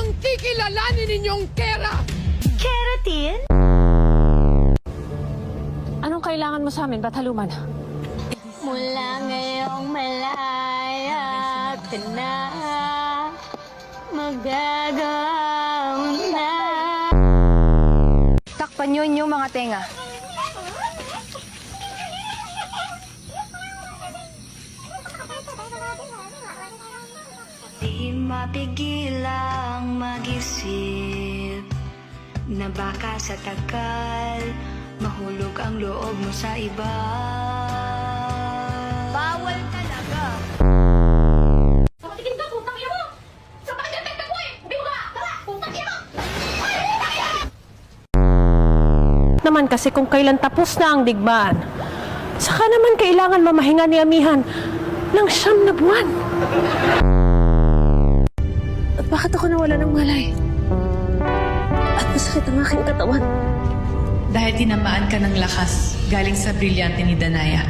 ang kikilalanin ninyong Kera! Keratin? Anong kailangan mo sa amin, Bataluman? Mula ngayong malaya ka na, magagawa mo na. Takpan niyo inyong mga tenga. Di mapigilang mag-isip na baka sa tagal mahulog ang loob mo sa iba. Bawal talaga. Papatigin ka, putang ina mo! Sa pakagantay ka po eh! Hindi mo ka! Tara! Putang ina mo! Naman kasi kung kailan tapos na ang digmaan, saka naman kailangan mamahinga ni Amihan ng 9 na buwan. At bakit ako nawala ng malay? At masakit ang aking katawan. Dahil tinamaan ka ng lakas galing sa brilyante ni Danaya.